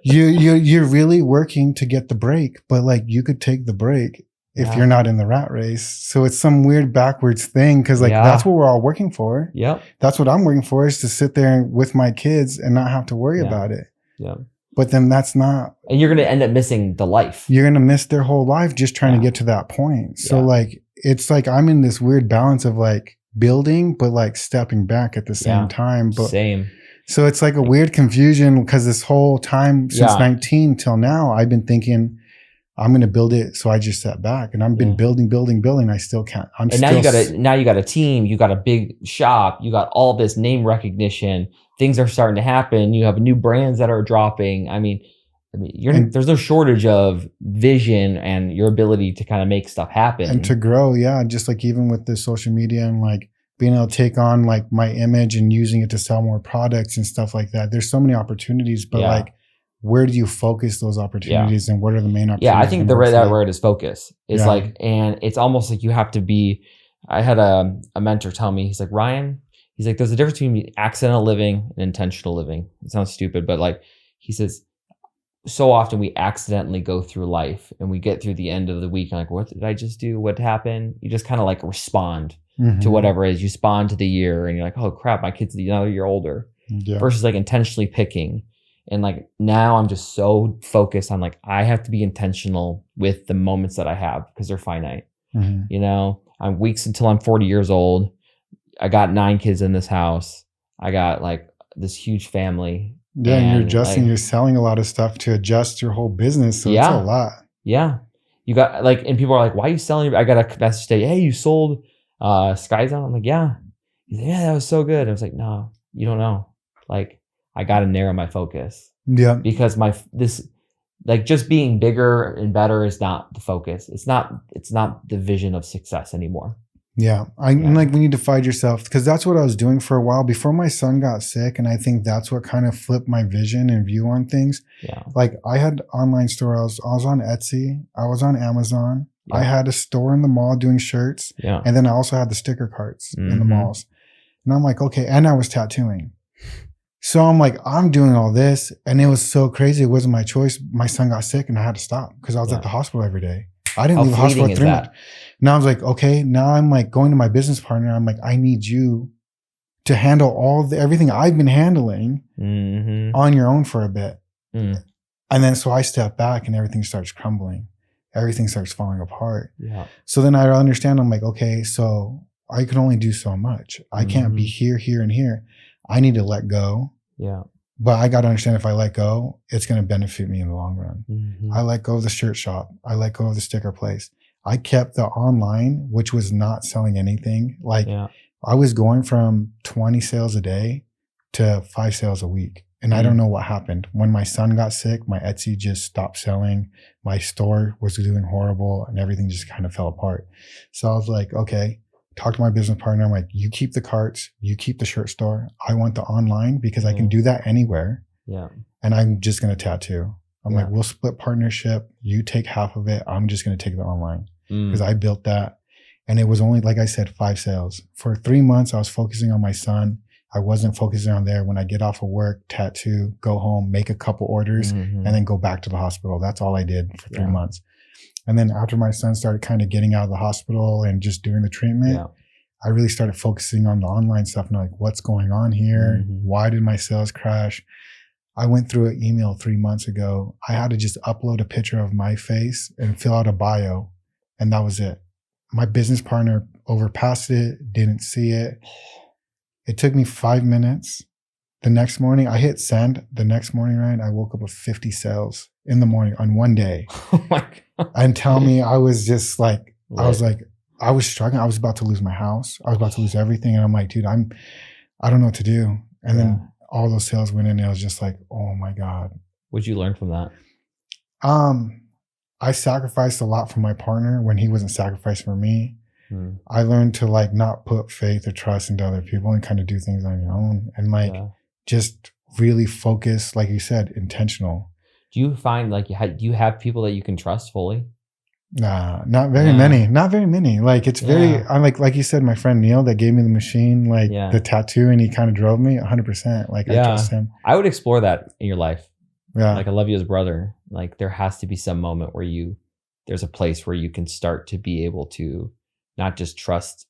You're really working to get the break, but like you could take the break if you're not in the rat race. So it's some weird backwards thing because like that's what we're all working for. Yep. That's what I'm working for, is to sit there with my kids and not have to worry about it. Yeah. But then that's not. And you're going to end up missing the life. You're going to miss their whole life just trying to get to that point. So like, it's like I'm in this weird balance of like building, but like stepping back at the same time. But same. So it's like a weird confusion because this whole time since 19 till now, I've been thinking, I'm going to build it. So I just sat back and I've been building. I still can't. Now you got a team, you got a big shop, you got all this name recognition. Things are starting to happen. You have new brands that are dropping. I mean, there's no shortage of vision and your ability to kind of make stuff happen and to grow. Yeah. Just like even with the social media and like being able to take on like my image and using it to sell more products and stuff like that. There's so many opportunities, but like, where do you focus those opportunities and what are the main opportunities? Yeah, I think that word is focus. It's like, and it's almost like you have to be, I had a mentor tell me, he's like, Ryan, he's like, there's a difference between accidental living and intentional living. It sounds stupid, but like, he says, so often we accidentally go through life and we get through the end of the week and like, what did I just do? What happened? You just kind of like respond to whatever it is. You respond to the year and you're like, oh crap, my kid's another year older. Versus like intentionally picking. And like now I'm just so focused on like, I have to be intentional with the moments that I have because they're finite. You know, I'm weeks until I'm 40 years old. I got 9 kids in this house. I got like this huge family. Yeah. And you're adjusting, you're selling a lot of stuff to adjust your whole business. So it's a lot. Yeah. You got like, and people are like, why are you selling? I got a message today. Hey, you sold Sky Zone? I'm like, yeah. He's like, yeah, that was so good. I was like, no, you don't know. Like, I got to narrow my focus. Yeah. Because like just being bigger and better is not the focus. It's not the vision of success anymore. Yeah. And like we need to find yourself because that's what I was doing for a while before my son got sick. And I think that's what kind of flipped my vision and view on things. Yeah. Like I had online store. I was on Etsy. I was on Amazon. Yeah. I had a store in the mall doing shirts. Yeah. And then I also had the sticker carts in the malls. And I'm like, okay. And I was tattooing. So I'm like, I'm doing all this. And it was so crazy. It wasn't my choice. My son got sick and I had to stop because I was at the hospital every day. I didn't leave the hospital for 3 months. Now I was like, okay, now I'm like going to my business partner. I'm like, I need you to handle everything I've been handling on your own for a bit. And then so I step back and everything starts crumbling. Everything starts falling apart. Yeah. So then I understand. I'm like, okay, so I can only do so much. I can't be here, here, and here. I need to let go. Yeah. But I got to understand if I let go, it's going to benefit me in the long run. I let go of the shirt shop. I let go of the sticker place. I kept the online, which was not selling anything. Like I was going from 20 sales a day to 5 sales a week. And I don't know what happened. When my son got sick, my Etsy just stopped selling. My store was doing horrible and everything just kind of fell apart. So I was like, okay. Talk to my business partner. I'm like, you keep the carts, you keep the shirt store. I want the online because I can do that anywhere. Yeah. And I'm just going to tattoo. I'm like, we'll split partnership. You take half of it. I'm just going to take the online because I built that. And it was only, like I said, 5 sales. For 3 months, I was focusing on my son. I wasn't focusing on there. When I get off of work, tattoo, go home, make a couple orders, and then go back to the hospital. That's all I did for 3 months. And then after my son started kind of getting out of the hospital and just doing the treatment, I really started focusing on the online stuff and like, what's going on here? Why did my sales crash? I went through an email 3 months ago. I had to just upload a picture of my face and fill out a bio. And that was it. My business partner overpassed it, didn't see it. It took me 5 minutes. The next morning, I hit send. The next morning, Ryan, I woke up with 50 sales in the morning on one day. Oh my God. And tell me, I was just like, Lit. I was struggling. I was about to lose my house. I was about to lose everything. And I'm like, dude, I don't know what to do. And then all those sales went in and I was just like, oh my God. What'd you learn from that? I sacrificed a lot for my partner when he wasn't sacrificed for me. I learned to like not put faith or trust into other people and kind of do things on your own and like just really focus, like you said, intentional. Do you find like do you have people that you can trust fully? Nah, not very many. Not very many. Like it's very, I'm like you said, my friend Neil that gave me the machine, like the tattoo, and he kind of drove me 100%. Like I trust him. I would explore that in your life. Yeah. Like I love you as a brother. Like there has to be some moment where there's a place where you can start to be able to not just trust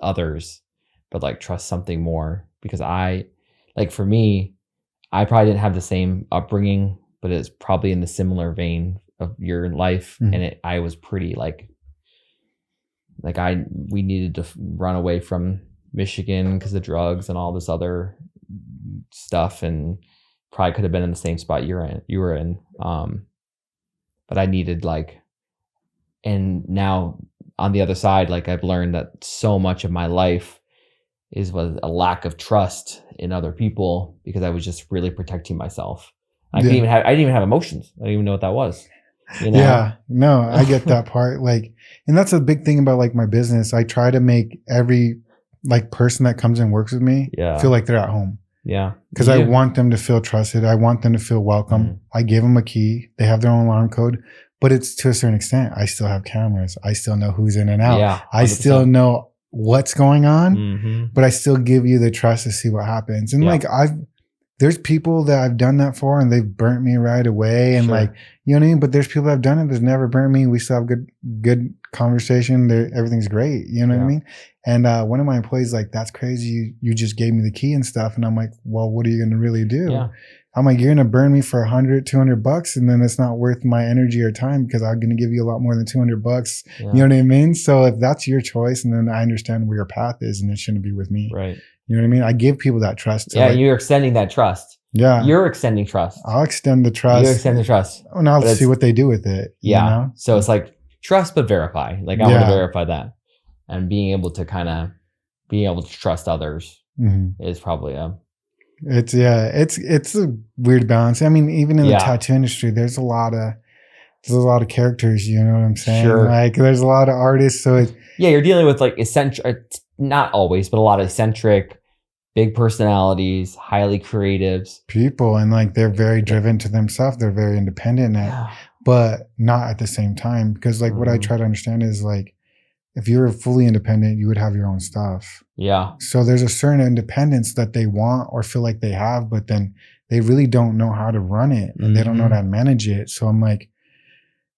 others, but like trust something more. Because for me, I probably didn't have the same upbringing, but it's probably in the similar vein of your life. And I was pretty we needed to run away from Michigan because of drugs and all this other stuff, and probably could have been in the same spot you were in. But I needed and now on the other side, like I've learned that so much of my life was a lack of trust in other people because I was just really protecting myself. I didn't even have emotions. I didn't even know what that was. You know? Yeah, no, I get that part. Like, and that's a big thing about like my business. I try to make every like person that comes and works with me feel like they're at home. Yeah. Because I want them to feel trusted. I want them to feel welcome. I give them a key. They have their own alarm code, but it's to a certain extent. I still have cameras. I still know who's in and out. Yeah, I still know what's going on, but I still give you the trust to see what happens. And like there's people that I've done that for and they've burnt me right away. And like, you know what I mean? But there's people that have done it that's never burnt me. We still have good conversation. Everything's great. You know what I mean? And one of my employees like, that's crazy. You just gave me the key and stuff. And I'm like, well, what are you going to really do? Yeah. I'm like, you're going to burn me for $100, $200, and then it's not worth my energy or time because I'm going to give you a lot more than $200. You know what I mean? So if that's your choice, and then I understand where your path is, and it shouldn't be with me. Right. You know what I mean? I give people that trust. You're extending that trust. Yeah. You're extending trust. I'll extend the trust. You extend the trust. And I'll see what they do with it. Yeah. You know? So it's like trust, but verify. Like I want to verify that. And being able to trust others is probably it's a weird balance. I mean, even in the tattoo industry, there's a lot of characters, you know what I'm saying? Sure. Like there's a lot of artists. So you're dealing with like eccentric, not always, but a lot of eccentric, big personalities, highly creatives people. And like, they're very driven to themselves. They're very independent, but not at the same time. Because like what I try to understand is like, if you were fully independent, you would have your own stuff. Yeah. So there's a certain independence that they want or feel like they have, but then they really don't know how to run it and they don't know how to manage it. So I'm like,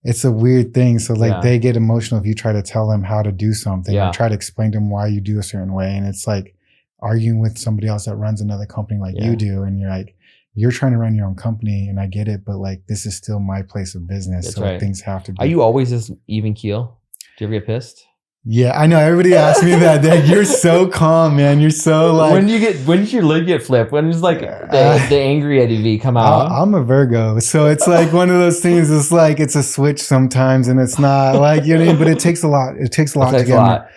it's a weird thing. So like they get emotional if you try to tell them how to do something or try to explain to them why you do a certain way. And it's like arguing with somebody else that runs another company like you do. And you're like, you're trying to run your own company and I get it, but like, this is still my place of business. That's so things have to be. Are you always this even keel? Do you ever get pissed? Yeah, I know. Everybody asks me that. Like, you're so calm, man. You're so like. When does your lid get flipped? When does like the angry Eddie V come out? I'm a Virgo, so it's like one of those things. It's like it's a switch sometimes, and it's not like you know. But it takes a lot. It takes a lot to get.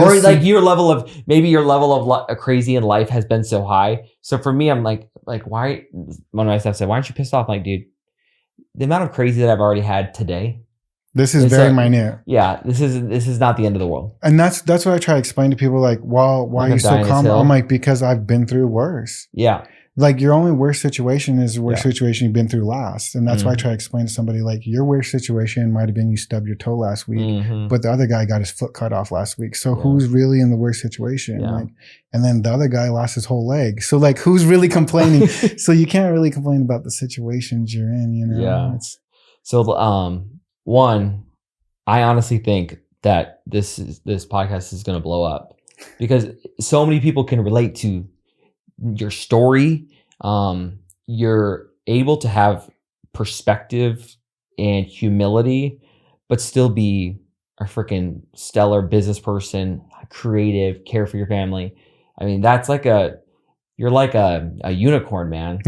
Or like your level of crazy in life has been so high. So for me, I'm like why? One of my staff said, "Why aren't you pissed off?" I'm like, dude, the amount of crazy that I've already had today. This is very minute. Yeah, this is not the end of the world. And that's what I try to explain to people. Like, why are you so calm? I'm like, because I've been through worse. Yeah. Like your only worst situation is the worst situation you've been through last. And that's why I try to explain to somebody like your worst situation might have been you stubbed your toe last week, but the other guy got his foot cut off last week. So who's really in the worst situation? Yeah. Like, and then the other guy lost his whole leg. So like who's really complaining? So you can't really complain about the situations you're in, you know? Yeah. So one, I honestly think that this podcast is going to blow up because so many people can relate to your story. You're able to have perspective and humility, but still be a freaking stellar business person, creative, care for your family. I mean, you're like a unicorn, man.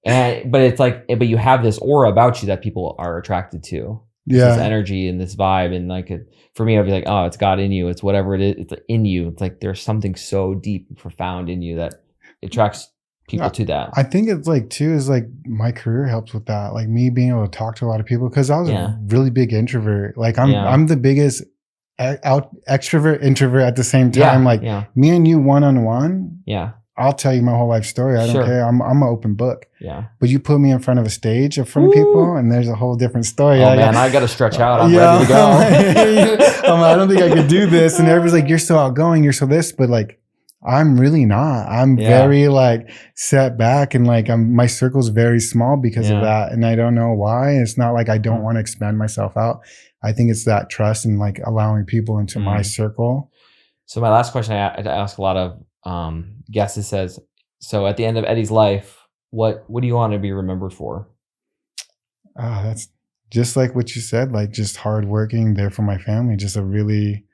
But you have this aura about you that people are attracted to. This energy and this vibe. And like, for me, I'd be like, oh, it's God in you. It's whatever it is. It's in you. It's like, there's something so deep and profound in you that attracts people to that. I think it's like too, is like my career helps with that. Like me being able to talk to a lot of people. Cause I was a really big introvert. Like I'm the biggest extrovert, introvert at the same time. Me and you one-on-one. Yeah. I'll tell you my whole life story. I don't care. I'm an open book. Yeah. But you put me in front of a stage in front of people and there's a whole different story. Oh man, I got to stretch out. I'm ready to go. I don't think I could do this. And everybody's like, you're so outgoing. You're so this, but like, I'm really not. I'm very like set back and like my circle's very small because of that. And I don't know why. It's not like I don't want to expand myself out. I think it's that trust and like allowing people into my circle. So my last question I ask a lot of guest says, so at the end of Eddie's life, what do you want to be remembered for? That's just like what you said, like just hardworking, there for my family, just a really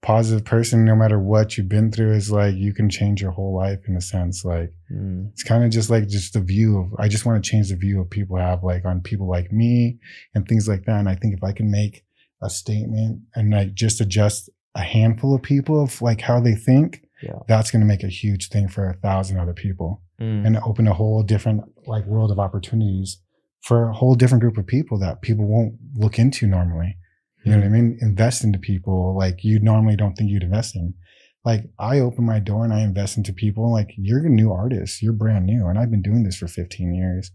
positive person. No matter what you've been through, is like you can change your whole life in a sense. Like it's kind of just the view of, I just want to change the view of people have like on people like me and things like that. And I think if I can make a statement and like just adjust a handful of people of like how they think, that's going to make a huge thing for 1,000 other people and open a whole different like world of opportunities for a whole different group of people that people won't look into normally. You know what I mean? Invest into people like you normally don't think you'd invest in. Like I open my door and I invest into people. Like you're a new artist, you're brand new, and I've been doing this for 15 years.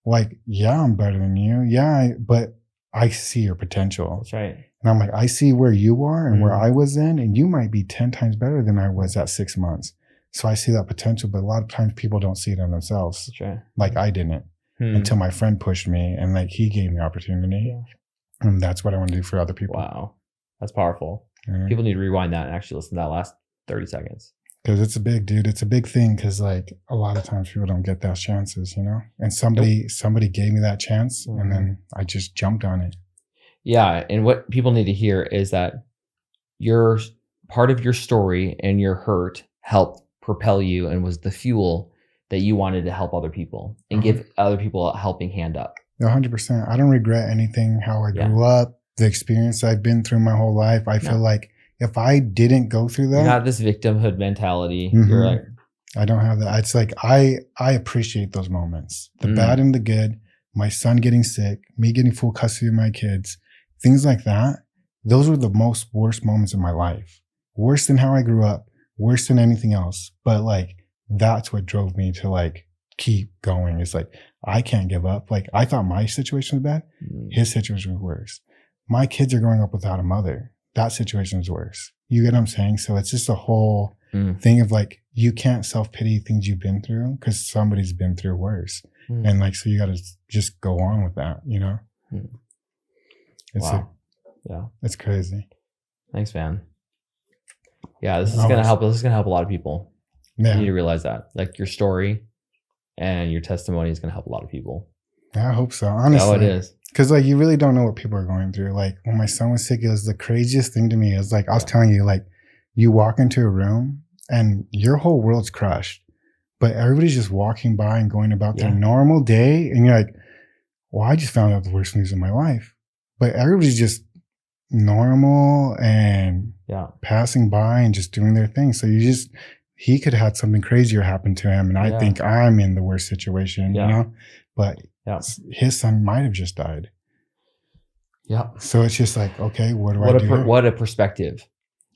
Like, yeah, I'm better than you. Yeah, but I see your potential. That's right. And I'm like, I see where you are and where I was in, and you might be 10 times better than I was at 6 months. So I see that potential, but a lot of times people don't see it in themselves. That's right. Like I didn't until my friend pushed me and like he gave me opportunity. Yeah. And that's what I want to do for other people. Wow. That's powerful. People need to rewind that and actually listen to that last 30 seconds. Because it's a big, dude. It's a big thing because like a lot of times people don't get those chances, you know? And somebody gave me that chance and then I just jumped on it. Yeah. And what people need to hear is that your part of your story and your hurt helped propel you and was the fuel that you wanted to help other people and give other people a helping hand up. 100%. I don't regret anything, how I grew up, the experience I've been through my whole life. I feel like if I didn't go through that. You're not this victimhood mentality. You're like, I don't have that. It's like, I appreciate those moments, the bad and the good, my son getting sick, me getting full custody of my kids, things like that. Those were the most worst moments in my life. Worse than how I grew up, worse than anything else. But like, that's what drove me to like keep going. It's like, I can't give up. Like I thought my situation was bad. His situation was worse. My kids are growing up without a mother. That situation is worse. You get what I'm saying? So it's just a whole thing of like, you can't self-pity things you've been through because somebody's been through worse. And like, so you got to just go on with that, you know? It's crazy. Thanks, man. Yeah, this is going to help. This is going to help a lot of people. Yeah. You need to realize that like your story and your testimony is going to help a lot of people. Yeah, I hope so. Honestly. Oh, it is. Because like you really don't know what people are going through. Like when my son was sick, it was the craziest thing to me. It was like I was telling you, like you walk into a room and your whole world's crushed, but everybody's just walking by and going about their normal day, and you're like, "Well, I just found out the worst news of my life," but everybody's just normal and passing by and just doing their thing. So he could have had something crazier happen to him, and I think I'm in the worst situation, you know, but. His son might have just died. Yeah. So it's just like, okay, what do I do? What a perspective.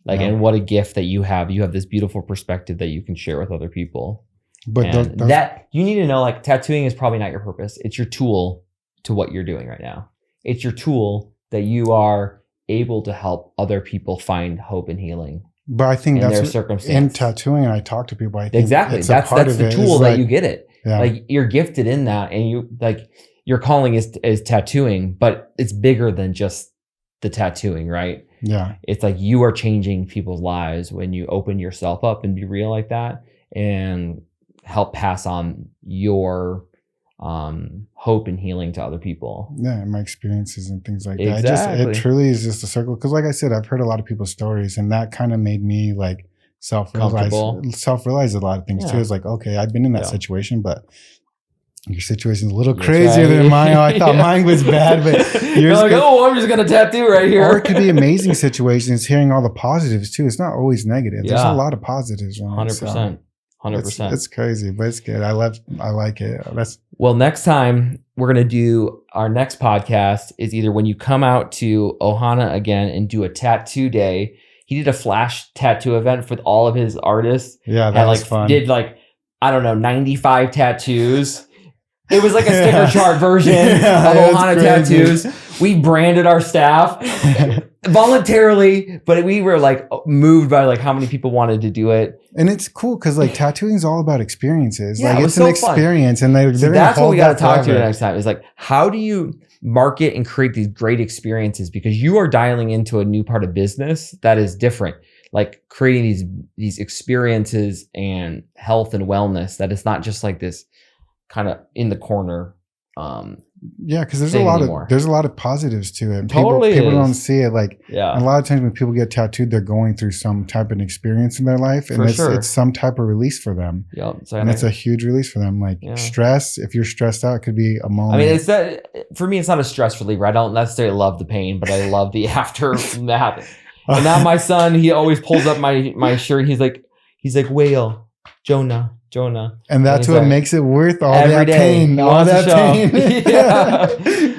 Like, and what a gift that you have. You have this beautiful perspective that you can share with other people. But that you need to know, like tattooing is probably not your purpose. It's your tool to what you're doing right now. It's your tool that you are able to help other people find hope and healing. But I think that's their circumstance. In tattooing, and I talk to people. I think exactly that's the tool that you get it. Yeah. Like you're gifted in that, and you like your calling is tattooing, but it's bigger than just the tattooing, right? Yeah. It's like you are changing people's lives when you open yourself up and be real like that, and help pass on your hope and healing to other people. Yeah, and my experiences and things like that. It truly is just a circle. Because like I said, I've heard a lot of people's stories, and that kind of made me like self-realize a lot of things too. It's like, okay, I've been in that situation, but your situation's a little crazier than mine. I thought mine was bad, but you're like, I'm just gonna tattoo right here. Or it could be amazing situations. Hearing all the positives too. It's not always negative. There's a lot of positives. 100%. 100%. It's crazy, but it's good. I like it. Well, next time we're going to do our next podcast is either when you come out to Ohana again and do a tattoo day. He did a flash tattoo event for all of his artists. Yeah, that was fun. Did 95 tattoos. It was like a sticker chart version of Ohana tattoos. We branded our staff voluntarily, but we were moved by how many people wanted to do it. And it's cool because tattooing is all about experiences. Yeah, it's an experience, fun. And that's what we got to talk to next time. Is how do you market and create these great experiences? Because you are dialing into a new part of business that is different. Creating these experiences and health and wellness that it's not just this kind of in the corner. Because there's a lot of positives to it. People don't see it. A lot of times when people get tattooed, they're going through some type of experience in their life, and it's some type of release for them. And it's a huge release for them. Stress, if you're stressed out, it could be a moment. I mean, for me, it's not a stress reliever. I don't necessarily love the pain, but I love the aftermath. And now my son, he always pulls up my shirt. He's like, Whale, Jonah. And that's what makes it worth all that pain. All that pain.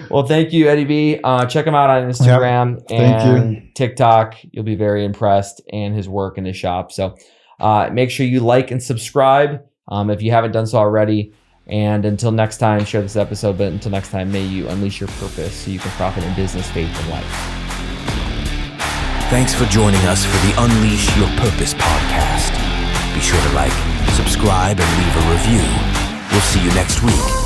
Well, thank you, Eddie V. Check him out on Instagram and TikTok. You'll be very impressed, and his work in his shop. So make sure you like and subscribe if you haven't done so already. And until next time, share this episode. But until next time, may you unleash your purpose so you can profit in business, faith, and life. Thanks for joining us for the Unleash Your Purpose podcast. Be sure to subscribe, and leave a review. We'll see you next week.